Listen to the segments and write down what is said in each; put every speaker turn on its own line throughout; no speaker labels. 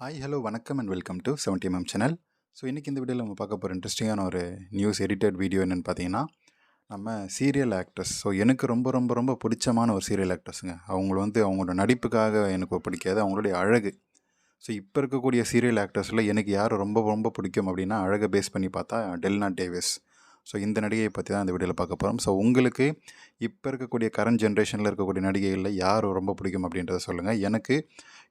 Hi hello வணக்கம் and welcome to 70mm channel. So இன்றைக்கி இந்த வீடியோவில் நம்ம பார்க்க போகிற இன்ட்ரெஸ்டிங்கான ஒரு நியூஸ் எடிட்டட் வீடியோ என்னென்னு பார்த்தீங்கன்னா, நம்ம சீரியல் ஆக்டர்ஸ். ஸோ எனக்கு ரொம்ப ரொம்ப ரொம்ப பிடிச்சமான ஒரு சீரியல் ஆக்டர்ஸுங்க. அவங்களோட நடிப்புக்காக எனக்கு பிடிக்காது, அவங்களுடைய அழகு. ஸோ இப்போ இருக்கக்கூடிய சீரியல் ஆக்டர்ஸில் எனக்கு யார் ரொம்ப ரொம்ப பிடிக்கும் அப்படின்னா, அழகை பேஸ் பண்ணி பார்த்தா டெல்னா டேவிஸ். ஸோ இந்த நடிகையை பற்றி தான் இந்த வீடியோவில் பார்க்க போகிறோம். ஸோ உங்களுக்கு இப்போ இருக்கக்கூடிய கரண்ட் ஜென்ரேஷனில் இருக்கக்கூடிய நடிகைகளில் யார் ரொம்ப பிடிக்கும் அப்படின்றத சொல்லுங்கள். எனக்கு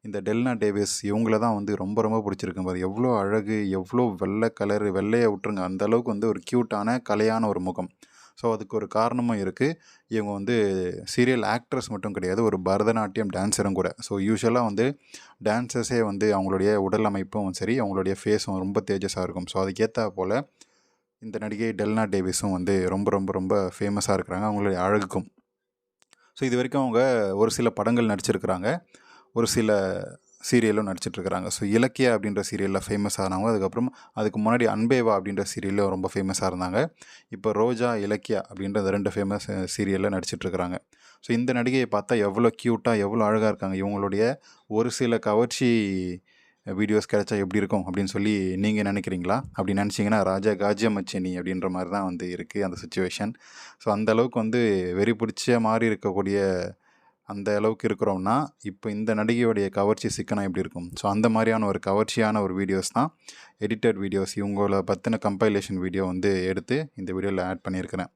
இந்த டெல்னா டேவிஸ் இவங்கள தான் ரொம்ப ரொம்ப பிடிச்சிருக்கு. பாரு எவ்வளோ அழகு, எவ்வளோ வெள்ளை கலரு, வெள்ளையை விட்டுருங்க, அந்தளவுக்கு ஒரு க்யூட்டான கலையான ஒரு முகம். ஸோ அதுக்கு ஒரு காரணமும் இருக்குது. இவங்க சீரியல் ஆக்ட்ரஸ் மட்டும் கிடையாது, ஒரு பரதநாட்டியம் டான்ஸரும் கூட. ஸோ யூஸ்வலாக டான்ஸர்ஸே அவங்களுடைய உடல் அமைப்பும் சரி, அவங்களுடைய ஃபேஸும் ரொம்ப தேஜஸாக இருக்கும். ஸோ அதுக்கேற்ற போல் இந்த நடிகை டெல்னா டேவிஸும் ரொம்ப ரொம்ப ரொம்ப ஃபேமஸாக இருக்கிறாங்க அவங்களுடைய அழகுக்கும். ஸோ இது வரைக்கும் அவங்க ஒரு சில படங்கள் நடிச்சிருக்கிறாங்க, ஒரு சில சீரியலும் நடிச்சிட்ருக்கிறாங்க. ஸோ இலக்கியா அப்படின்ற சீரியலில் ஃபேமஸ் ஆனவங்க. அதுக்கு முன்னாடி அன்பேவா அப்படின்ற சீரியலில் ரொம்ப ஃபேமஸாக இருந்தாங்க. இப்போ ரோஜா, இலக்கியா அப்படின்ற 2 ஃபேமஸ் சீரியலில் நடிச்சிட்ருக்கிறாங்க. ஸோ இந்த நடிகையை பார்த்தா எவ்வளோ க்யூட்டாக, எவ்வளோ அழகாக இருக்காங்க. இவங்களுடைய ஒரு சில கவர்ச்சி வீடியோஸ் கிடைச்சா எப்படி இருக்கும் அப்படின்னு சொல்லி நீங்கள் நினைக்கிறீங்களா? அப்படி நினச்சிங்கன்னா ராஜா காஜ்யமச்சினி அப்படின்ற மாதிரி தான் இருக்குது அந்த சுச்சுவேஷன். ஸோ அந்தளவுக்கு வெறி பிடிச்ச மாதிரி இருக்கக்கூடிய அந்த அளவுக்கு இருக்கிறோம்னா, இப்போ இந்த நடிகையுடைய கவர்ச்சி சிக்கனம் எப்படி இருக்கும்? ஸோ அந்த மாதிரியான ஒரு கவர்ச்சியான ஒரு வீடியோஸ் தான் எடிட்டட் வீடியோஸ். இவங்கள பற்றின கம்பைலேஷன் வீடியோ எடுத்து இந்த வீடியோவில் ஆட் பண்ணியிருக்கிறேன்.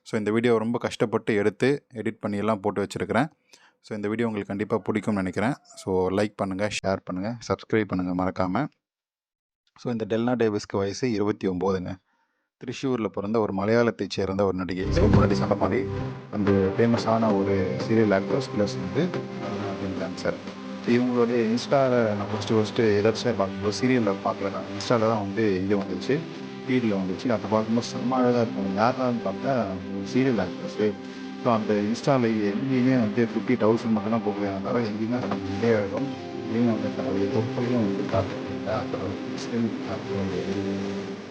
ஸோ இந்த வீடியோ ரொம்ப கஷ்டப்பட்டு எடுத்து எடிட் பண்ணியெல்லாம் போட்டு வச்சுருக்கிறேன். ஸோ இந்த வீடியோ உங்களுக்கு கண்டிப்பாக பிடிக்கும்னு நினைக்கிறேன். ஸோ லைக் பண்ணுங்கள், ஷேர் பண்ணுங்கள், சப்ஸ்கிரைப் பண்ணுங்கள் மறக்காமல். ஸோ இந்த டெல்னா டேவிஸ்க்கு வயசு 29ங்க. திரிஷூரில் பிறந்த ஒரு மலையாளத்தை சேர்ந்த ஒரு நடிகை. ஸோ முன்னாடி சொன்ன மாதிரி ஃபேமஸான ஒரு serial actress plus dancer. So இவங்களுடைய இன்ஸ்டாவில் நான் ஃபஸ்ட்டு எதாச்சும் பார்க்கும்போது சீரியலில் பார்க்கல, நான் இன்ஸ்டாவில் தான் இது வந்துச்சு, ஃபீல்டில் வந்துச்சு. அதை பார்க்கும்போது செம்ம அழகாக இருக்கும். யாரான்னு பார்த்தா சீரியல் ஆக்ட்ரஸ்ஸு. ஸோ அந்த இன்ஸ்டாவில் எங்கேயுமே 50,000 மட்டும் தான் போகுது. அதனால் எங்கேயுமே இதே ஆகிடும். எங்கேயும் தன்னுடைய தொப்பையும்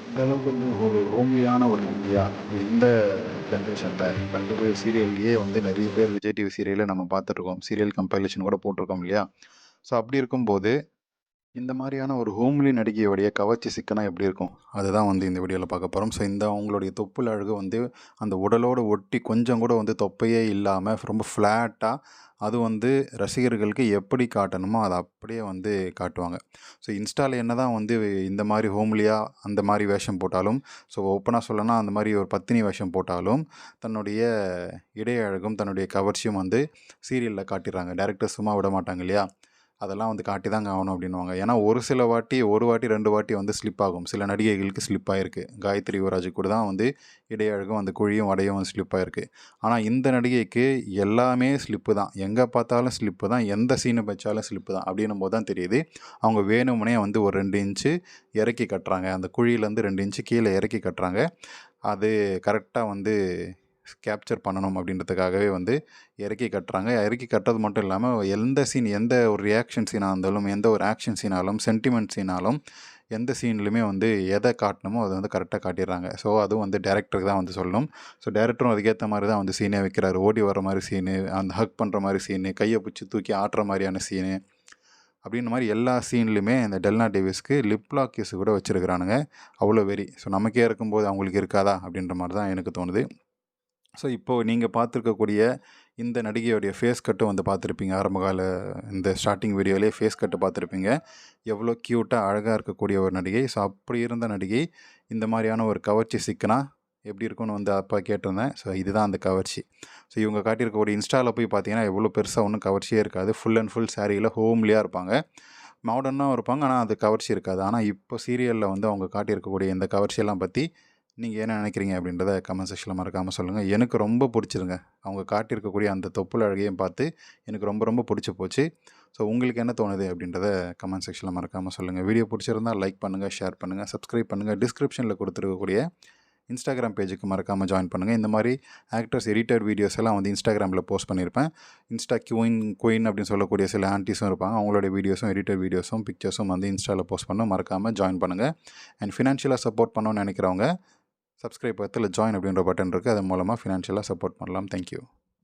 இந்த அளவுக்கு ஒரு ஹோம்லியான ஒரு இந்தியா இந்த ஜென்ரேஷனில் கண்டிப்பாக சீரியல்லையே நிறைய பேர் விஜய் டிவி சீரியலில் நம்ம பார்த்துருக்கோம். சீரியல் கம்பைலேஷன் கூட போட்டிருக்கோம் இல்லையா? ஸோ அப்படி இருக்கும்போது இந்த மாதிரியான ஒரு ஹோம்லி நடிகையோடைய கவர்ச்சி சிக்கனம் எப்படி இருக்கும், அதுதான் இந்த வீடியோவில் பார்க்க போகிறோம். ஸோ அவங்களுடைய தொப்புள் அழகு அந்த உடலோடு ஒட்டி கொஞ்சம் கூட தொப்பையே இல்லாமல் ரொம்ப ஃப்ளாட்டாக அது ரசிகர்களுக்கு எப்படி காட்டணுமோ அதை அப்படியே காட்டுவாங்க. ஸோ இன்ஸ்டாவில் என்ன தான் இந்த மாதிரி ஹோம்லியாக அந்த மாதிரி வேஷம் போட்டாலும், ஸோ ஓப்பனாக சொல்லணும்னா அந்த மாதிரி ஒரு பத்தினி வேஷம் போட்டாலும் தன்னுடைய இடை அழகும் தன்னுடைய கவர்ச்சியும் சீரியலில் காட்டிடுறாங்க. டேரக்டர் சும்மா விட மாட்டாங்க இல்லையா? அதெல்லாம் காட்டி தாங்க ஆகணும் அப்படின்வாங்க. ஏன்னா ஒரு வாட்டி 2 வாட்டி ஸ்லிப் ஆகும். சில நடிகைகளுக்கு ஸ்லிப் ஆகிருக்கு. காயத்ரி யுவராஜ் கூட தான் இடையழகும் குழியும் வடையும் ஸ்லிப் ஆகிருக்கு. ஆனால் இந்த நடிகைக்கு எல்லாமே ஸ்லிப்பு தான். எங்கே பார்த்தாலும் ஸ்லிப்பு தான், எந்த சீனை வச்சாலும் ஸ்லிப்பு தான். அப்படின்னும் போது தான் தெரியுது அவங்க வேணும்னே ஒரு 2 இன்ச்சு இறக்கி கட்டுறாங்க. அந்த குழியிலேருந்து 2 இன்ச்சு கீழே இறக்கி கட்டுறாங்க. அது கரெக்டாக கேப்சர் பண்ணணும் அப்படின்றதுக்காகவே இறக்கி கட்டுறாங்க. இறக்கி கட்டுறது மட்டும் இல்லாமல் எந்த ஒரு ரியாக்ஷன் சீனாக இருந்தாலும், எந்த ஒரு ஆக்ஷன் சீனாலும், சென்டிமெண்ட் சீனாலும், எந்த சீன்லையுமே எதை காட்டணுமோ அதை கரெக்டாக காட்டிடுறாங்க. ஸோ அதுவும் டேரக்டருக்கு தான் சொல்லணும். ஸோ டேரக்டரும் அதுக்கேற்ற மாதிரி தான் சீனே வைக்கிறாரு. ஓடி வர மாதிரி சீனு, அந்த ஹக் பண்ணுற மாதிரி சீனு, கையை பிடிச்சி தூக்கி ஆட்டுற மாதிரியான சீனு, அப்படின்ற மாதிரி எல்லா சீன்லையுமே இந்த டெல்னா டேவிஸ்க்கு லிப்லாக் கிஸ் கூட வச்சுருக்கிறானுங்க. அவ்வளோ வெறி. ஸோ நமக்கே இருக்கும்போது அவங்களுக்கு இருக்காதா அப்படின்ற மாதிரி தான் எனக்கு தோணுது. ஸோ இப்போது நீங்கள் பார்த்துருக்கக்கூடிய இந்த நடிகையோடைய ஃபேஸ் கட்டும் பார்த்துருப்பீங்க. ஆரம்பகால இந்த ஸ்டார்டிங் வீடியோலேயே ஃபேஸ் கட்டு பார்த்துருப்பீங்க. எவ்வளோ க்யூட்டாக அழகாக இருக்கக்கூடிய ஒரு நடிகை. ஸோ அப்படி இருந்த நடிகை இந்த மாதிரியான ஒரு கவர்ச்சி சிக்கனா எப்படி இருக்குன்னு அப்போ கேட்டிருந்தேன். ஸோ இதுதான் அந்த கவர்ச்சி. ஸோ இவங்க காட்டியிருக்கக்கூடிய இன்ஸ்டாவில் போய் பார்த்தீங்கன்னா எவ்வளோ பெருசாக ஒன்றும் கவர்ச்சியே இருக்காது. ஃபுல் அண்ட் ஃபுல் சாரியில் ஹோம்லியாக இருப்பாங்க, மாடர்னாக இருப்பாங்க. ஆனால் அது கவர்ச்சி இருக்காது. ஆனால் இப்போ சீரியலில் அவங்க காட்டியிருக்கக்கூடிய இந்த கவர்ச்சியெல்லாம் பற்றி நீங்கள் என்ன நினைக்கிறீங்க அப்படின்றத கமெண்ட் செக்ஷனில் மறக்காமல் சொல்லுங்கள். எனக்கு ரொம்ப பிடிச்சிருங்க. அவங்க காட்டியிருக்கக்கூடிய அந்த தொப்புள் அழகையும் பார்த்து எனக்கு ரொம்ப ரொம்ப பிடிச்சி போச்சு. ஸோ உங்களுக்கு என்ன தோணுது அப்படின்றத கமெண்ட் செக்ஷனில் மறக்காமல் சொல்லுங்கள். வீடியோ பிடிச்சிருந்தால் லைக் பண்ணுங்கள், ஷேர் பண்ணுங்கள், சப்ஸ்கிரைப் பண்ணுங்கள். டிஸ்கிரிப்ஷனில் கொடுத்துருக்கக்கூடிய இன்ஸ்டாகிராம் பேஜுக்கு மறக்காமல் ஜாயின் பண்ணுங்கள். இந்த மாதிரி ஆக்டர்ஸ் எடிட்டட் வீடியோஸ் எல்லாம் இன்ஸ்டாகிராமில் போஸ்ட் பண்ணியிருப்பேன். இன்ஸ்டா குயின் அப்படின்னு சொல்லக்கூடிய சில ஆன்ட்டிஸும் இருப்பாங்க. அவங்களுடைய வீடியோஸும் எடிட்டட் வீடியோஸும் பிக்சர்ஸும் இன்ஸ்டாவில் போஸ்ட் பண்ண மறக்காமல் ஜாயின் பண்ணுங்கள். அண்ட் ஃபினான்ஷியலாக சப்போர்ட் பண்ணணும்னு நினைக்கிறவங்க சப்ஸ்கிரைப் பக்கத்தில் ஜாயின் அப்படின்ற பட்டன் இருக்குது. அது மூலமாக ஃபினான்ஷியலாக சப்போர்ட் பண்ணலாம். தேங்க்யூ.